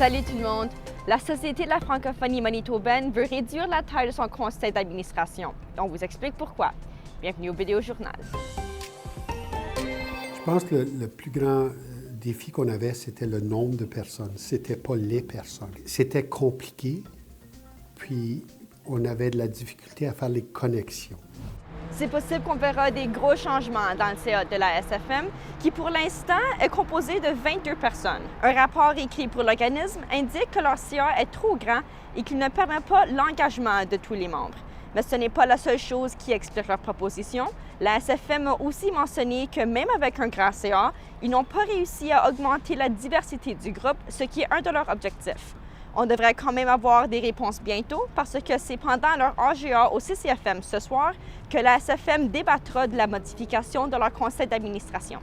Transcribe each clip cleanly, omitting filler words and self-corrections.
Salut tout le monde! La Société de la francophonie manitobaine veut réduire la taille de son conseil d'administration. On vous explique pourquoi. Bienvenue au Vidéo Journal. Je pense que le plus grand défi qu'on avait, c'était le nombre de personnes. C'était pas les personnes. C'était compliqué, puis on avait de la difficulté à faire les connexions. C'est possible qu'on verra des gros changements dans le CA de la SFM, qui pour l'instant est composé de 22 personnes. Un rapport écrit pour l'organisme indique que leur CA est trop grand et qu'il ne permet pas l'engagement de tous les membres. Mais ce n'est pas la seule chose qui explique leur proposition. La SFM a aussi mentionné que même avec un grand CA, ils n'ont pas réussi à augmenter la diversité du groupe, ce qui est un de leurs objectifs. On devrait quand même avoir des réponses bientôt parce que c'est pendant leur AGA au CCFM ce soir que la SFM débattra de la modification de leur conseil d'administration.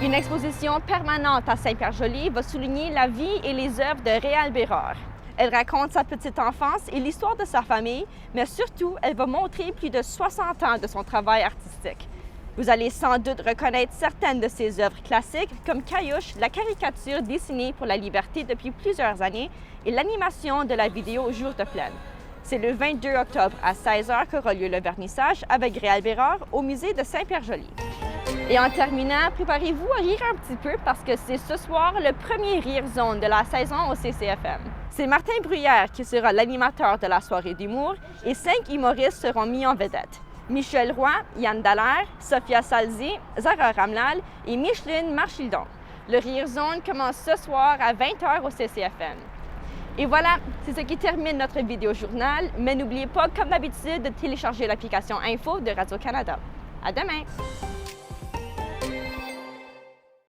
Une exposition permanente à Saint-Pierre-Joli va souligner la vie et les œuvres de Réal Bérard. Elle raconte sa petite enfance et l'histoire de sa famille, mais surtout, elle va montrer plus de 60 ans de son travail artistique. Vous allez sans doute reconnaître certaines de ses œuvres classiques, comme Caillouche, la caricature dessinée pour la liberté depuis plusieurs années, et l'animation de la vidéo Jour de plaine. C'est le 22 octobre à 16h qu'aura lieu le vernissage avec Réal Bérard au musée de Saint-Pierre-Joli. Et en terminant, préparez-vous à rire un petit peu parce que c'est ce soir le premier Rire Zone de la saison au CCFM. C'est Martin Bruyère qui sera l'animateur de la soirée d'humour et 5 humoristes seront mis en vedette. Michel Roy, Yann Dallaire, Sophia Salzi, Zara Ramlal et Micheline Marchildon. Le Rire Zone commence ce soir à 20h au CCFM. Et voilà, c'est ce qui termine notre vidéo journal, mais n'oubliez pas, comme d'habitude, de télécharger l'application Info de Radio-Canada. À demain!